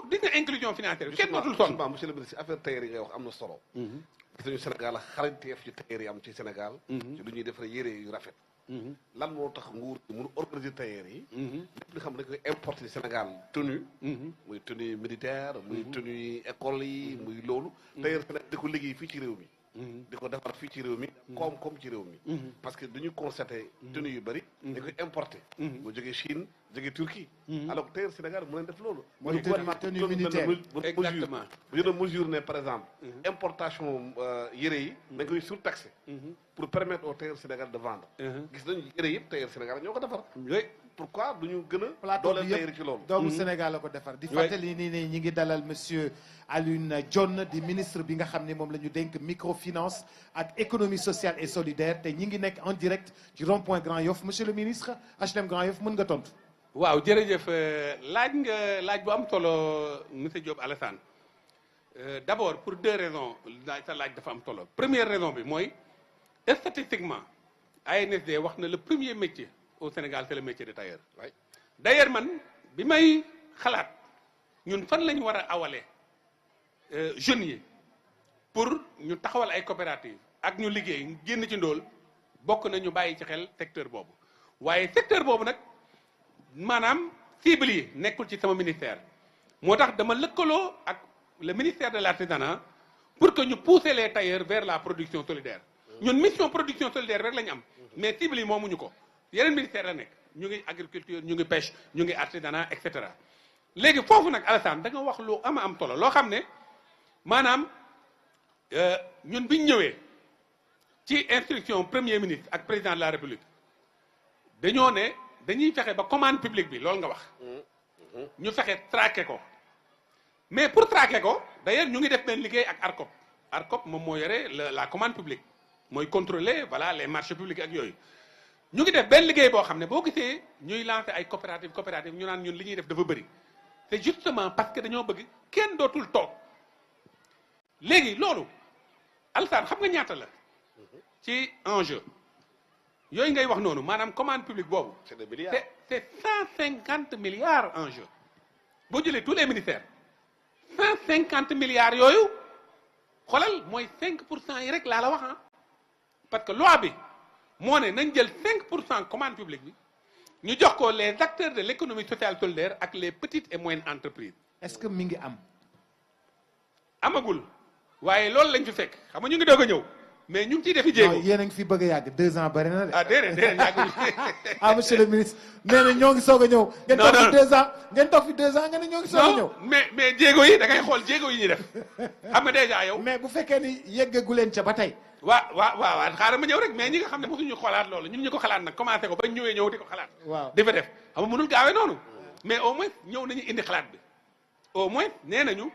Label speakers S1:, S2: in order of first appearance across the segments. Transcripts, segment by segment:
S1: donc gis nga inclusion financière bi kenn dootul sonn.
S2: monsieur le ministre affaire tailleur yi ngay wax am na solo. parce que ñu Sénégal xarañteef ci tailleur yi am ci Sénégal. ci lu ñuy defar yére yu rafet. lan moo tax nguur gi mënu organiser tailleur yi. lépp li xam ne dañ koy importer Sénégal tenue. muy tenue militaire muy tenue école yi muy loolu. tailleur Sénégal di ko liggéey fii ci réew mi. di ko defar fii ci réew mi. koom-koom ci réew mi. parce que dañu constaté tenue yu bëri. dañ koy importer. mu jógee Chine jógee Turquie. alors que tailleur Sénégal mu leen def loolu.
S3: mooy tenue militaire
S1: exactement
S2: bu jëlee mesure ne par exemple. importation yére yi. dañ koy surtaxé. pour permettre au tailleur Sénégal de vendre. gis nañu yére yëpp tailleur Sénégal ñoo ko defar. pourquoi duñu gën a.
S3: plateau bi
S2: dooleel tailleur ci loolu.
S3: doomu Sénégal la ko defar. di fàttali nii ne ñi ngi dalal monsieur Alioune Dione di ministre bi nga xam ne moom la ñu dénk microfinance ak économie sociale et solidaire te ñi ngi nekk en direct ci rond-point Grand Yoff monsieur le ministre HLM Grand Yoff mën nga tontu.
S1: waaw jërëjëf laaj bu am solo monsieur Diop Alassane d'abord pour deux raisons sa laaj dafa am solo première raison bi mooy statistiquement ANSD wax na le premier métier au Sénégal c'est le métier de tailleur. d'ailleurs man bi may xalaat ñun fan la ñu war a awalee jeunes yi pour ñu taxawal ay coopératives ak ñu liggéey génn ci ndóol bokk na ñu bàyyi ci xel secteur boobu waaye secteur boobu nag maanaam cible yi nekkul ci sama ministère moo tax dama lëkkaloo ak le ministère de l'artisanat pour que ñu pousser les tailleurs vers la production solidaire ñun mission production solidaire rek la ñu am mais cible yi moomuñu ko yeneen ministère la nekk ñu ngi agriculture ñu ngi pêche ñu ngi artisanat et cetera léegi foofu nag Alassane da nga wax lu am solo loo xam ne maanaam ñun biñ ñëwee ci instruction premier ministre ak président de la république dañoo ne dañuy fexe ba commande publique bi loolu nga wax ñu fexe traquer ko mais pour traquer ko d'ailleurs ñu ngi def benn liggéey ak ARCOP moom moo yore la commande publique mooy contrôler voilà les marchés publics ak yooyu ñu ngi def benn liggéey boo xam ne boo gisee ñuy lancer ay coopérative ñu naan ñun li ñuy def dafa bëri c'est justement parce que dañoo bëgg kenn dootul toog léegi loolu Alassane xam nga ñaata la ci enjeu yooyu ngay wax noonu maanaam commande publique boobu c'est 150 milliards en jeu boo jëlee tous les ministères 150 milliards yooyu xoolal mooy 5% yi rek laa la wax ah parce que loi bi moo ne nañ jël 5% commande publique bi ñu jox ko les acteurs de l'économie sociale solidaire ak les petites et moyennes entreprises.
S3: est-ce que mi ngi am.
S1: amagul waaye loolu lañ fi fekk xam nga ñu ngi doog a ñëw mais ñu ngi ciy defi jéego.
S3: non yéen a ngi fi bëgg a yàgg 2 ans bari na de.
S1: ah déedéet yàgguñu.
S3: ah monsieur le ministre nee na ñoo ngi soog a ñëw. ngeen toog fi 2 ans ngeen toog fi 2 ans ngeen ne ñoo ngi soog a ñëw.
S1: non mais jéego yi da ngay xool jéego yi ñuy def xam nga déjà yow.
S3: mais bu fekkee ni yeggagu leen ca ba tey.
S1: waaw xaaral ma ñëw rek mais ñi nga xam ne mosuñu xalaat loolu ñun ñu ko xalaat nag commencé ko ba ñëwee ñëw di ko xalaat.
S3: waaw
S1: di fa def xam nga mënul gaawee noonu. mais au moins ñëw nañu indi xalaat bi au moins nee nañu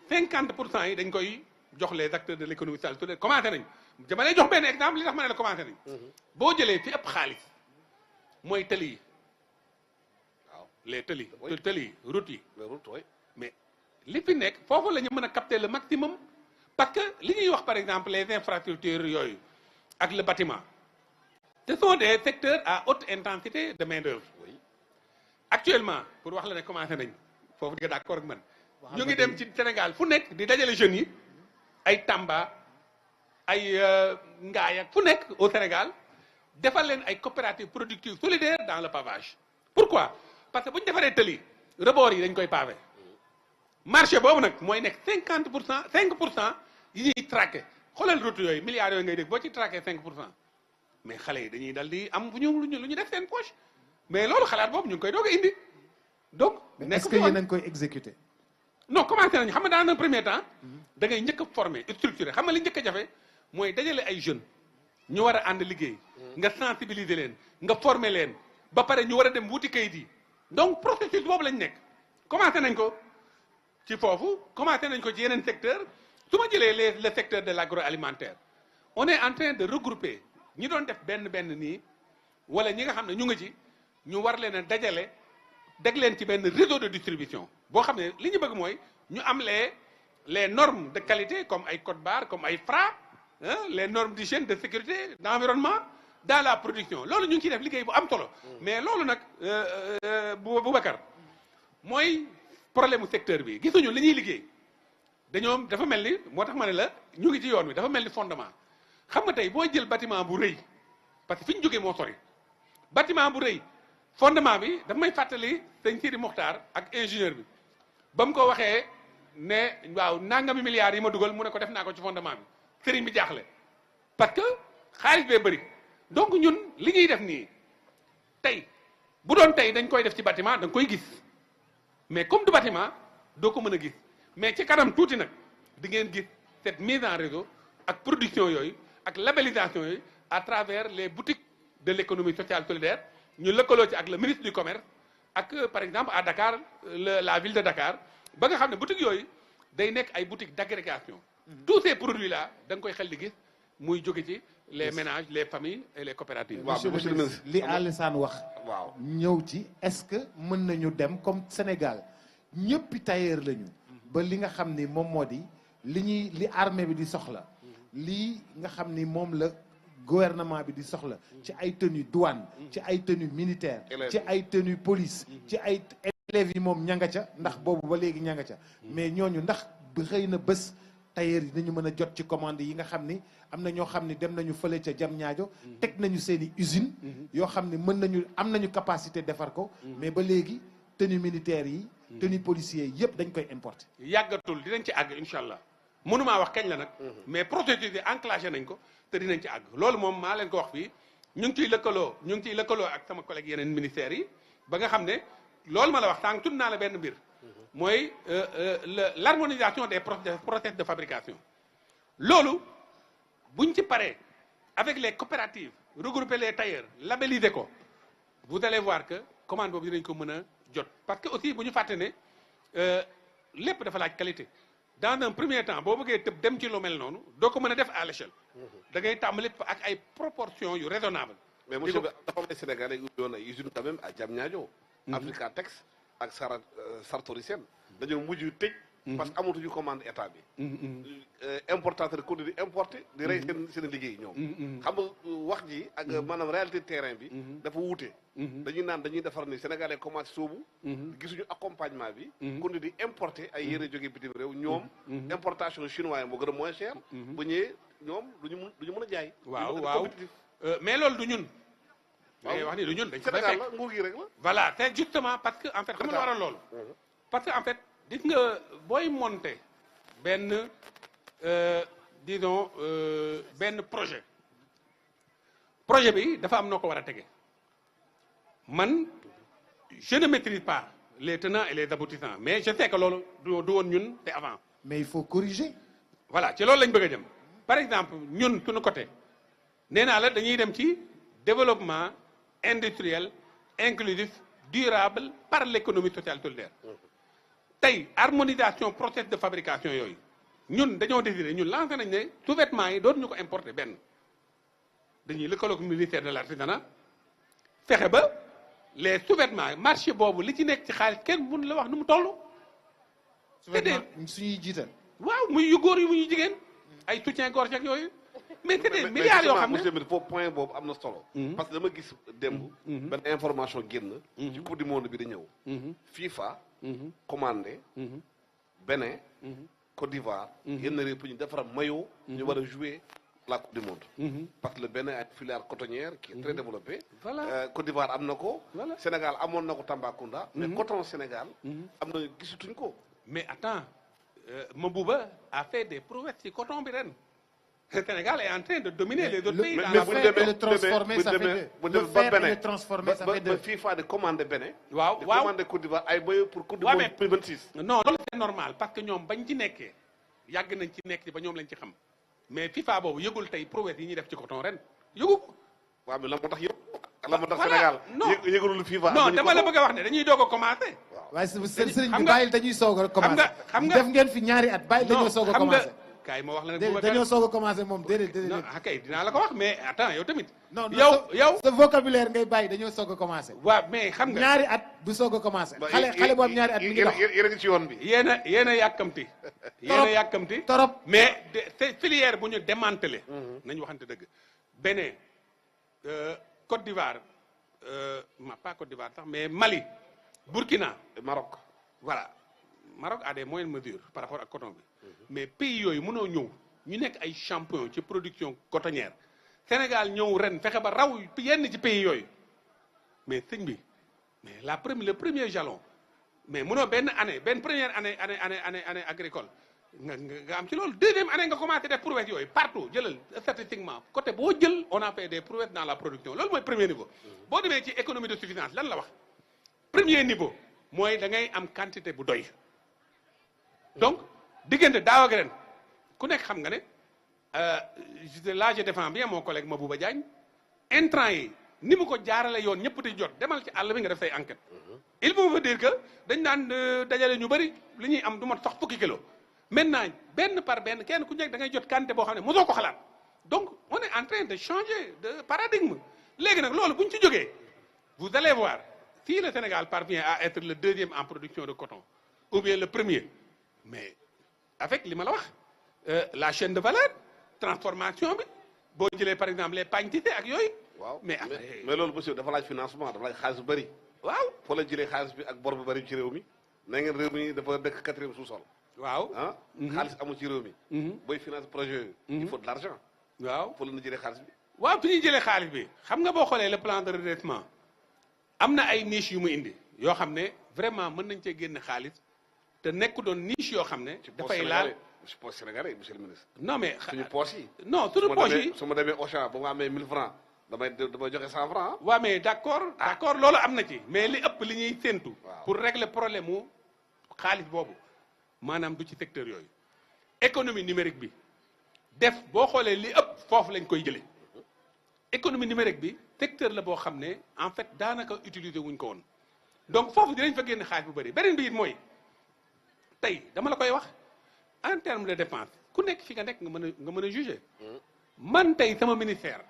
S1: 50% yi dañ koy jox les acteurs de l'économie sociale solidaire commencé nañu dama lay jox benn exemple li tax ma ne la commencé nañu. boo jëlee fi ëpp xaalis mooy tëli yi waaw les tëli yi route yi mais li fi nekk foofu la ñu mën a capter le maximum. parce que li ñuy wax par exemple les infrastructures yooyu ak le bâtiment ce sont des secteurs à haute intensité de main d'œuvre actuellement pour wax la ne commencé nañ foofu di nga d'accord ak man ñu ngi dem ci Sénégal fu nekk di dajale jeunes yi ay Tamba ay Ngaye ak fu nekk au Sénégal defal leen ay coopératives productives solidaires dans le pavage pourquoi parce que bu ñu defaree tëli rebord yi dañ koy pavé marché boobu nag mooy nekk 5% yi ñuy traqué xoolal route yooyu milliards yooyu ngay dégg boo ci traqué 5% mais xale yi dañuy dal di am lu ñu def seen poche mais loolu xalaat boobu ñu ngi koy doog a indi donc.
S3: est-ce que yéen a ngi koy exécuter.
S1: non commencé nañu xam nga dans un premier temps da ngay njëkk a former structuré xam nga li njëkk a jafe mooy dajale ay jeunes ñu war a ànd liggéey. nga sensibiliser leen nga former leen ba pare ñu war a dem wuti kayit yi donc processus boobu lañ nekk commencé nañ ko. ci foofu commencé nañ ko ci yeneen secteur su ma jëlee le secteur de l'agroalimentaire on est en train de regrouper ñi doon def benn nii wala ñi nga xam ne ñu ngi ci ñu war leen a dajale deg leen ci benn réseau de distribution boo xam ne li ñu bëgg mooy ñu am les normes de qualité comme ay code barre comme ay Fra les normes d'hygiène de sécurité d'environnement dans la production loolu ñu ngi ciy def liggéey bu am solo mais loolu nag Boubacar mooy problème mu secteur bi gisuñu li ñuy liggéey dañoo dafa mel ni moo tax ma ne la ñu ngi ci yoon wi dafa mel ni fondement xam nga tey boo jël bâtiment bu rëy parce que fi ñu jógee moo sori bâtiment bu rëy fondement bi dafa may fàttali sëñ Sidi Mokhtar ak ingénieur bi ba mu ko waxee ne waaw nangami milliards yi ma dugal mu ne ko def naa ko ci fondement bi sëriñ bi jaaxle parce que xaalis bee bëri donc ñun li ñuy def nii tey bu doon tey dañ koy def ci bâtiment da nga koy gis mais comme du bâtiment doo ko mën a gis mais ci kanam tuuti nag di ngeen gis cette mise en réseau ak production yooyu ak labellisation yooyu à travers les boutiques de l'économie sociale solidaire ñu lëkkaloo ci ak le ministre du commerce ak par exemple à Dakar la ville de Dakar ba nga xam ne boutiques yooyu day nekk ay boutiques d'agrégation tous ces produits là da nga koy xel di gis muy jóge ci les ménages les familles et les coopératives.
S3: waaw monsieur le ministre li Alassane wax.
S2: waaw
S3: ñëw ci est-ce que mën nañu dem comme Sénégal ñëppi tailleur lañu. ba li nga xam ni moom moo di li armée bi di soxla. lii nga xam ni moom la gouvernement bi di soxla. ci ay tenue douane. ci ay tenue militaire. ci ay tenue police. ci ay élèves yi moom ña nga ca ndax boobu ba léegi ña nga ca. mais ñooñu ndax xëy na bés. tailleur yi nañu mën a jot ci commande yi nga xam ni am na ñoo xam ni dem nañu fële ca Diamniadio teg nañu seen i usine yoo xam ni am nañu capacité defar ko mais ba léegi tenue militaire yi tenue policier yi yëpp dañ koy importer
S1: yàggatul dinañ ci àgg incha allah mënumaa wax kañ la nag mais procédure yi enclenché nañ ko te dinañ ci àgg loolu moom maa leen ko wax fii ñu ngi ciy lëkkaloo ak sama collègue yeneen ministères yi ba nga xam ne loolu ma la wax sànq tudd naa la benn mbir mooy l'harmonisation des process de fabrication loolu buñ ci paree avec les coopératives regrouper les tailleurs labelliser ko vous allez voir que commande boobu dinañ ko mën a jot parce que aussi bu ñu fàtte ne lépp dafa laaj qualité dans un premier temps boo bëggee tëb dem ci lu mel noonu doo ko mën a def à l'échelle da ngay tàmbali ak ay proportions yu raisonnables.
S2: mais monsieur bi dafa am ay Sénégalais yu yoon ay usines quand même à Diamniadio Africatex ak Sartori Sen dañoo mujj tëj parce que amatuñu commande état bi importateur ko di importé di rey seen liggéey ñoom xam nga wax ji ak maanaam réalité terrain bi dafa wuute dañuy naan dañuy defar ni Sénégalais commencé soobu gisuñu accompagnement bi kon di importé ay yére jógee bitim réew ñoom importation chinois yi moo gën a moins cher ba ñëwee ñoom duñu mën a jaay
S1: waaw mais loolu du ñun mais wax ni du ñun dañ ko fay
S2: Sénégal la nguur gi rek la
S1: voilà c'est justement parce que en fait xam nga waral loolu parce que en fait gis nga booy monter benn disons benn projet bi dafa am noo ko war a tege man je ne maîtrise pas les tenants et les aboutissants mais je sais que loolu du woon ñun te avant
S3: mais il faut corriger
S1: voilà ci loolu lañ bëgg a jëm par exemple ñun suñu côté nee naa la dañuy dem ci développement industriel inclusif durable par l'économie sociale solidaire tey harmonisation process de fabrication yooyu ñun dañoo décidé ñun lancé nañ ne sous-vêtements yi dootuñu ko importer benn dañuy lëkkaloog ministère de l'artisanat fexe ba les sous-vêtements marché boobu li ci nekk ci xaalis kenn mun la wax nu mu toll.
S3: sous-vêtements suñuy jiital.
S1: waaw muy yu góor yu muy jigéen ay soutien-gorge ak yooyu. mais c'est des milliards yoo xam ne
S2: monsieur le foofu point boobu am na solo. parce que dama gis démb. benn information génn. ci coupe du monde bi di ñëw. FIFA. commandé. Bénin. Côte d'Ivoire. yenn réew ñu defar maillot. ñu war a jouer la coupe du monde. parce que le Bénin a une filière cotonnière qui est très développée.
S1: voilà
S2: Côte d'Ivoire am na ko.
S1: voilà
S2: Sénégal amoon na ko Tambacounda. mais coton Sénégal. am na gisatuñ ko.
S1: mais attends Mabouba a fait des prouesses ci coton bi ren. Le Sénégal est en train de dominer les autres pays.
S3: Le faire et le transformer, ça fait deux. Le faire et le transformer, ça fait deux.
S2: FIFA de commander Bénin.
S1: waaw
S2: de
S1: waaw
S2: commander Côte d'Ivoire ay maillot pour Coupe du Monde 2026.
S1: non loolu c'est normal parce que ñoom bañ ci nekkee yàgg nañ ci nekk ci ba ñoom lañ ci xam mais FIFA boobu yëgul tey prouesse yi ñuy def ci coton ren yëgu ko.
S2: waaw mais la moo tax yëpp. la moo tax Sénégal.
S1: non
S2: yëgalul FIFA.
S1: non dama la bëgg a wax ne dañuy doog a commencé.
S3: waaye sëriñ bi bàyyil dañuy soog a commencé.
S1: xam nga
S3: def ngeen fi ñaari at bàyyil dañoo soog a commencé.
S1: kaay ma wax la nag
S3: déedéet dañoo soog a commencé moom déedéet.
S1: non kay dinaa la ko wax mais attends yow tamit.
S3: non
S1: yow
S3: sa vocabulaire ngay bàyyi dañoo soog a commencé.
S1: waaw mais xam nga
S3: ñaari at du soog a commencé. xale boobu ñaari at mi ngi dox
S2: yéen a ngi ci yoon bi.
S1: yéen a yàkkamti. yéen a yàkkamti.
S3: torop
S1: mais c'est filière bu ñu démantelé. nañu waxante dëgg. Bénin Côte d'Ivoire pas Côte d'Ivoire sax mais Mali Burkina
S2: Maroc.
S1: voilà Maroc a des moyennes mesures par rapport ak coton bi mais pays yooyu mënoo ñëw ñu nekk ay champion ci production cotonnière Sénégal ñëw ren fexe ba raw yenn ci pays yooyu mais sëñ bi mais le premier jalon mais mënoo benn première année agricole nga am ci loolu deuxième année nga commencé def prouesse yooyu partout jëlal statistiquement côté boo jël on a fait des prouesses dans la production loolu mooy premier niveau boo demee ci économie de suffisance lan la wax premier niveau mooy da ngay am quantité bu doy donc diggante daaw ak ren ku nekk xam nga ne là je défends bien mon collègue Mabouba Diagne intrant yi ni mu ko jaarale yoon ñëpp di jot demal ci àll bi nga def say enquête il faut dire que dañ daan dajale ñu bëri li ñuy am du mat sax fukki kilo maintenant benn par benn kenn ku nekk da ngay jot quantité boo xam ne mosoo ko xalaat donc on est en train de changer de paradigme léegi nag loolu bu ñu ci jógee vous allez voir si le Sénégal parvient à être le deuxième en production de coton ou bien le premier mais avec li ma la wax la chaîne de valeur transformation bi boo jëlee par exemple les pagnes tissées ak yooyu.
S2: waaw
S1: mais
S2: loolu monsieur dafa laaj financement dafa laaj xaalis bu bëri.
S1: waaw
S2: foo la jëlee xaalis bi ak bor bu bëri ci réew mi na ngeen réew mi dafa dëkk 4e sous-sol.
S1: waaw
S2: ah. xaalis amul ci réew mi. booy finance projet yooyu. il faut de l'argent.
S1: waaw
S2: foo la jëlee xaalis bi.
S1: waaw fi ñuy jëlee xaalis bi xam nga boo xoolee le plan de redressement am na ay niche yu mu indi yoo xam ne vraiment mën nañ cee génne xaalis te nekk doon niche yoo xam ne. dafay laal
S2: ci poche sénégalais monsieur le ministre.
S1: non mais
S2: suñu poche yi.
S1: non suñu poche yi
S2: su ma demee Auchan ba ma amee 1000 francs damay joxe 100 francs.
S1: waaw mais d'accord d'accord loolu am na ci mais li ëpp li ñuy séntu. pour régler problème mu xaalis boobu maanaam du ci secteur yooyu. économie numérique bi def boo xoolee li ëpp foofu lañ koy jëlee économie numérique bi secteur la boo xam ne en fait daanaka utiliser wuñ ko woon donc foofu dinañ fa génn xaalis bu bëri beneen bi it mooy tey dama la koy wax en terme de dépense ku nekk fi nga nekk nga mën a juger man tey sama ministère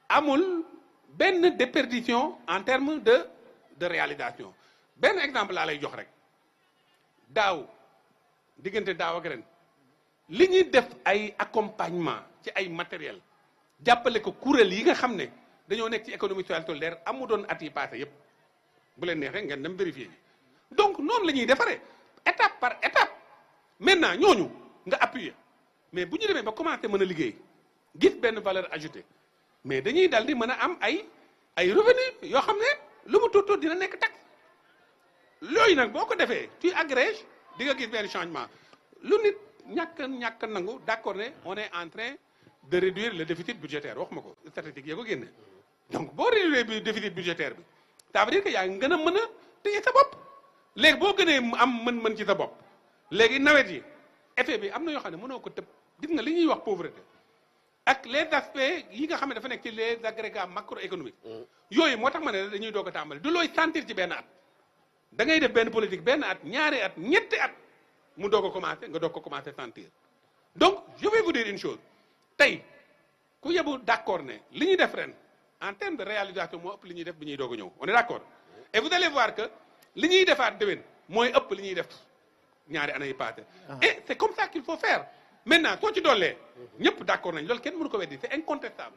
S1: amul benn déperdition en terme de réalisation benn exemple laa lay jox rek daaw diggante daaw ak ren li ñuy def ay accompagnement ci ay matériel jàppale ko kuréel yi nga xam ne dañoo nekk ci économie sociale solidaire amu doon at yi passé yépp bu leen neexee ngeen dem vérifier ji donc noonu la ñuy defaree étape par étape maintenant ñooñu nga appuyer mais bu ñu demee ba commencé mën a liggéey gis benn valeur ajoutée mais dañuy dal di mën a am ay revenu yoo xam ne lu mu tuut dina nekk taxe yooyu nag boo ko defee tu agrèges di nga gis benn changement lu nit ñàkk nangu d'accord ne on est en train de réduire le déficit budgétaire wax ma ko statistique yee ko génne donc boo réduire bi déficit budgétaire bi ça veut dire que yaa ngi gën a mën a téye sa bopp léegi boo gënee am mën-mën ci sa bopp léegi nawet yi effet bi am na yoo xam ne mënoo ko tëb gis nga li ñuy wax pauvreté ak les aspects yi nga xam ne dafa nekk ci les agrégats macroéconomiques yooyu moo tax ma ne dañuy doog a tàmbali du looy sentir ci benn at da ngay def benn politique benn at ñaari at ñetti at mu doog a commencé nga doog ko commencé sentir donc je vais vous dire une chose tey ku yebu d'accord ne li ñuy def ren en termes de réalisation moo ëpp li ñuy def bi ñuy doog a ñëw on est d'accord et vous allez voir que li ñuy defaat déwén mooy ëpp li ñuy def ñaari année yi passé et c'est comme ça qu'il faut faire maintenant soo ci dollee ñëpp d'accord nañ loolu kenn mënu ko weddi c'est incontestable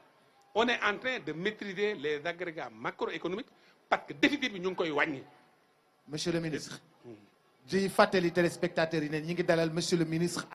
S1: on est en train de maîtriser les agrégats macroéconomiques parce que déficit bi ñu ngi koy wàññi.
S3: Monsieur le ministre di fàttali téléspectateurs yi ne ñi ngi dalal monsieur le ministre